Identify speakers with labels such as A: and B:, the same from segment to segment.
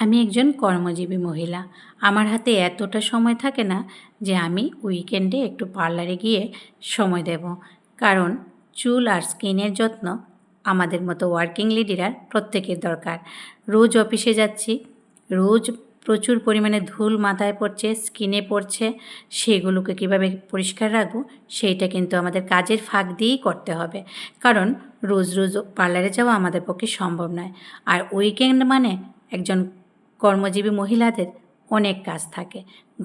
A: আমি একজন কর্মজীবী মহিলা। আমার হাতে এতটা সময় থাকে না যে আমি উইকেন্ডে একটু পার্লারে গিয়ে সময় দেব। কারণ চুল আর স্কিনের যত্ন আমাদের মতো ওয়ার্কিং লেডিরা প্রত্যেকের দরকার। রোজ অফিসে যাচ্ছি, রোজ প্রচুর পরিমাণে ধুল মাথায় পড়ছে, স্কিনে পড়ছে। সেগুলোকে কীভাবে পরিষ্কার রাখবো সেইটা কিন্তু আমাদের কাজের ফাঁক দিয়েই করতে হবে। কারণ রোজ রোজ পার্লারে যাওয়া আমাদের পক্ষে সম্ভব নয়। আর উইকেন্ড মানে একজন কর্মজীবী মহিলাদের অনেক কাজ থাকে।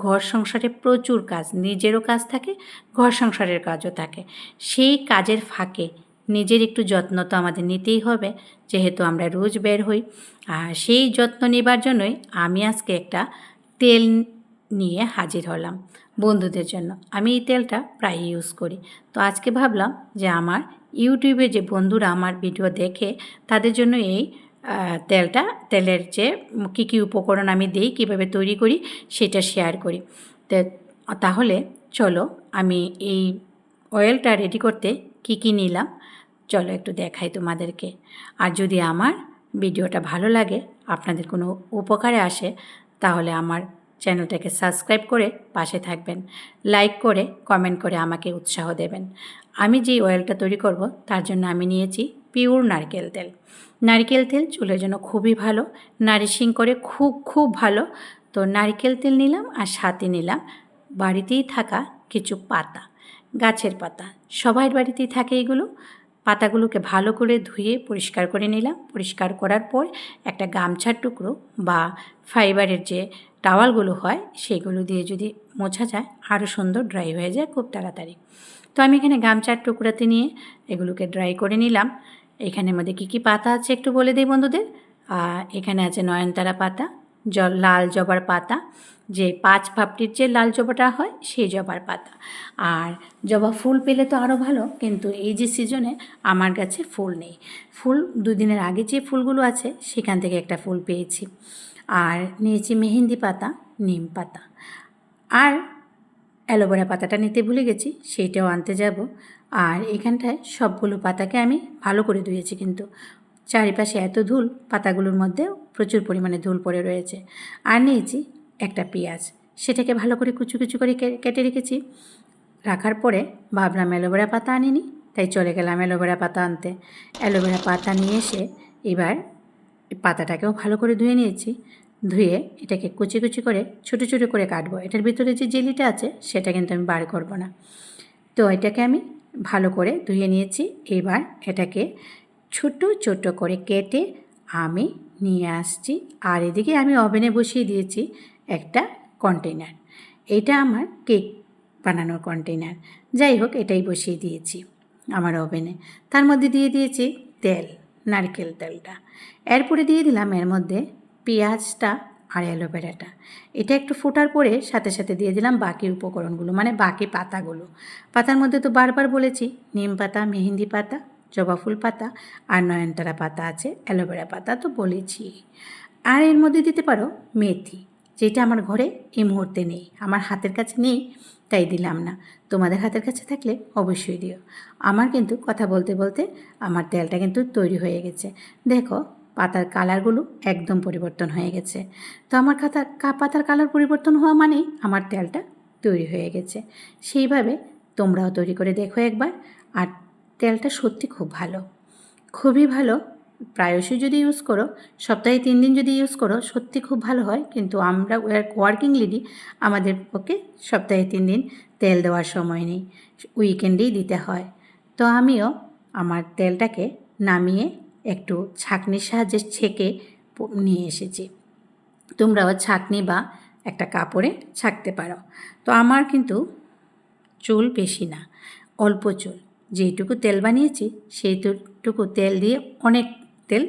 A: ঘর সংসারে প্রচুর কাজ, নিজেরও কাজ থাকে, ঘর সংসারের কাজও থাকে। সেই কাজের ফাঁকে নিজের একটু যত্ন তো আমাদের নিতেই হবে, যেহেতু আমরা রোজ বের হই। আর সেই যত্ন নেবার জন্যই আমি আজকে একটা তেল নিয়ে হাজির হলাম বন্ধুদের জন্য। আমি এই তেলটা প্রায় ইউজ করি। তো আজকে ভাবলাম যে আমার ইউটিউবে যে বন্ধুরা আমার ভিডিও দেখে তাদের জন্য এই তেলের যে কী কী উপকরণ আমি দিই, কীভাবে তৈরি করি সেটা শেয়ার করি। তাহলে চলো আমি এই অয়েলটা রেডি করতে কী কী নিলাম চলো একটু দেখাই তোমাদেরকে। আর যদি আমার ভিডিওটা ভালো লাগে, আপনাদের কোনো উপকারে আসে, তাহলে আমার চ্যানেলটাকে সাবস্ক্রাইব করে পাশে থাকবেন, লাইক করে কমেন্ট করে আমাকে উৎসাহ দেবেন। আমি যে অয়েলটা তৈরি করব তার জন্য আমি নিয়েছি পিওর নারকেল তেল। নারকেল তেল চুলের জন্য খুবই ভালো, নারিশিং করে খুব ভালো। তো নারকেল তেল নিলাম আর সাথে নিলাম বাড়িতেই থাকা কিছু পাতা, গাছের পাতা। সবার বাড়িতেই থাকে এগুলো। পাতাগুলোকে ভালো করে ধুয়ে পরিষ্কার করে নিলাম। পরিষ্কার করার পর একটা গামছার টুকরো বা ফাইবারের যে টাওয়ালগুলো হয় সেগুলো দিয়ে যদি মোছা যায় আরও সুন্দর ড্রাই হয়ে যায় খুব তাড়াতাড়ি। তো আমি এখানে গামছার টুকরাতে নিয়ে এগুলোকে ড্রাই করে নিলাম। এখানের মধ্যে কী কী পাতা আছে একটু বলে দিই বন্ধুদের। এখানে আছে নয়নতারা পাতা, লাল জবার পাতা, যে 5 পাপড়ির যে লাল জবাটা হয় সেই জবার পাতা। আর জবা ফুল পেলে তো আরও ভালো, কিন্তু এই যে সিজনে আমার কাছে ফুল নেই। ফুল 2 দিনের আগে যে ফুলগুলো আছে সেখান থেকে একটা ফুল পেয়েছি। আর নিয়েছি মেহেন্দি পাতা, নিম পাতা, আর অ্যালোভেরা পাতাটা নিতে ভুলে গেছি, সেইটাও আনতে যাব। আর এখানটায় সবগুলো পাতাকে আমি ভালো করে ধুয়েছি, কিন্তু চারিপাশে এত ধুল, পাতাগুলোর মধ্যে প্রচুর পরিমাণে ধুল পড়ে রয়েছে। আর নিয়েছি একটা পেঁয়াজ, সেটাকে ভালো করে কুচু কুচু করে কেটে রেখেছি। রাখার পরে ভাবলাম অ্যালোভেরা পাতা আনিনি, তাই চলে গেলাম অ্যালোভেরা পাতা আনতে। অ্যালোভেরা পাতা নিয়ে এসে এবার পাতাটাকেও ভালো করে ধুয়ে নিয়েছি। ধুয়ে এটাকে কুচি কুচি করে ছোটো ছোটো করে কাটবো। এটার ভিতরে যে জেলিটা আছে সেটা কিন্তু আমি বার করব না। তো এটাকে আমি ভালো করে ধুয়ে নিয়েছি। এবার এটাকে ছোটো ছোটো করে কেটে আমি নিয়ে আসছি। আর এদিকে আমি ওভেনে বসিয়ে দিয়েছি একটা কন্টেনার। এটা আমার কেক বানানোর কন্টেনার। যাই হোক, এটাই বসিয়ে দিয়েছি আমার ওভেনে। তার মধ্যে দিয়ে দিয়েছি তেল, নারকেল তেলটা। এরপরে দিয়ে দিলাম এর মধ্যে পেঁয়াজটা আর অ্যালোভেরাটা। এটা একটু ফোটার পরে সাথে সাথে দিয়ে দিলাম বাকি উপকরণগুলো, মানে বাকি পাতাগুলো। পাতার মধ্যে তো বারবার বলেছি নিম পাতা, মেহেন্দি পাতা, জবা ফুল পাতা আর নয়নতারা পাতা আছে, অ্যালোভেরা পাতা তো বলেছি। আর এর মধ্যে দিতে পারো মেথি, যেটা আমার ঘরে এই মুহূর্তে নেই, আমার হাতের কাছে নেই, তাই দিলাম না। তোমাদের হাতের কাছে থাকলে অবশ্যই দিও। আমার কিন্তু কথা বলতে বলতে আমার তেলটা কিন্তু তৈরি হয়ে গেছে। দেখো পাতার কালারগুলো একদম পরিবর্তন হয়ে গেছে। তো আমার পাতার কালার পরিবর্তন হওয়া মানেই আমার তেলটা তৈরি হয়ে গেছে। সেইভাবে তোমরাও তৈরি করে দেখো একবার। আর তেলটা সত্যি খুব ভালো, খুবই ভালো। প্রায়শই যদি ইউজ করো, সপ্তাহে 3 দিন যদি ইউজ করো, সত্যি খুব ভালো হয়। কিন্তু আমরা ওয়ার্কিং লেডি, আমাদের পক্ষে সপ্তাহে 3 দিন তেল দেওয়ার সময় নেই, উইকেন্ডেই দিতে হয়। তো আমিও আমার তেলটাকে নামিয়ে একটু ছাঁকনির সাহায্যে ছেঁকে নিয়ে এসেছি। তোমরাও ছাঁকনি বা একটা কাপড়ে ছাঁকতে পারো। তো আমার কিন্তু চুল বেশি না, অল্প চুল। যেইটুকু তেল বানিয়েছি সেইটুকু তেল দিয়ে অনেক তেল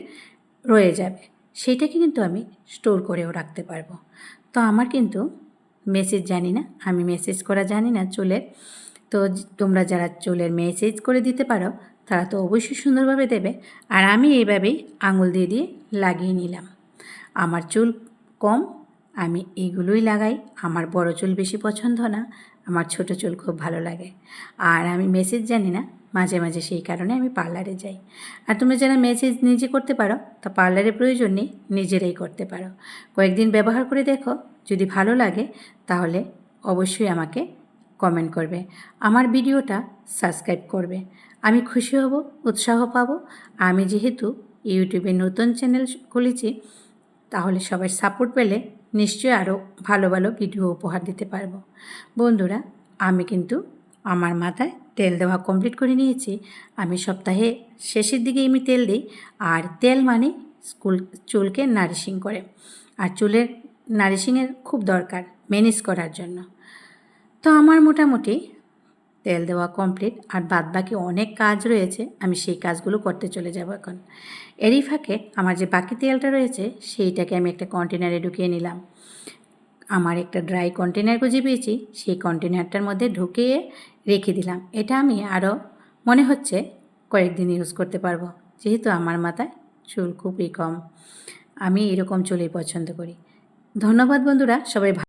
A: রয়ে যাবে, সেইটাকে কিন্তু আমি স্টোর করেও রাখতে পারবো। তো আমার কিন্তু মেসেজ জানি না, আমি মেসেজ করা জানি না চুলের। তো তোমরা যারা চুলের মেসেজ করে দিতে পারো তারা তো অবশ্যই সুন্দরভাবে দেবে। আর আমি এইভাবেই আঙুল দিয়ে দিয়ে লাগিয়ে নিলাম। আমার চুল কম, আমি এইগুলোই লাগাই। আমার বড় চুল বেশি পছন্দ না, আমার ছোট চুল খুব ভালো লাগে। আর আমি মেসেজ জানি না, মাঝে মাঝে, সেই কারণে আমি পার্লারে যাই। আর তোমরা যারা ম্যাসেজ নিজে করতে পারো, তা পার্লারের প্রয়োজন নেই, নিজেরাই করতে পারো। কয়েকদিন ব্যবহার করে দেখো, যদি ভালো লাগে তাহলে অবশ্যই আমাকে কমেন্ট করবে, আমার ভিডিওটা সাবস্ক্রাইব করবে। আমি খুশি হব, উৎসাহ পাবো। আমি যেহেতু ইউটিউবে নতুন চ্যানেল খুলেছি, তাহলে সবাই সাপোর্ট পেলে নিশ্চয়ই আরও ভালো ভালো ভিডিও উপহার দিতে পারবো। বন্ধুরা, আমি কিন্তু আমার মাথায় তেল দেওয়া কমপ্লিট করে নিয়েছি। আমি সপ্তাহে শেষের দিকে আমি তেল দিই, আর তেল মানে চুলকে নারিশিং করে, আর চুলের নারিশিংয়ের খুব দরকার ম্যানেজ করার জন্য। তো আমার মোটামুটি তেল দেওয়া কমপ্লিট, আর বাদ বাকি অনেক কাজ রয়েছে, আমি সেই কাজগুলো করতে চলে যাব এখন। এরই ফাঁকে আমার যে বাকি তেলটা রয়েছে সেইটাকে আমি একটা কন্টেনারে ঢুকিয়ে নিলাম। আমার একটা ড্রাই কন্টেনার খুঁজে পেয়েছি, সেই কন্টেনারটার মধ্যে ঢুকিয়ে রেখে দিলাম। এটা আমি আরও মনে হচ্ছে কয়েকদিন ইউজ করতে পারবো, যেহেতু আমার মাথায় চুল খুবই কম। আমি এরকম চুলই পছন্দ করি। ধন্যবাদ বন্ধুরা, সবাই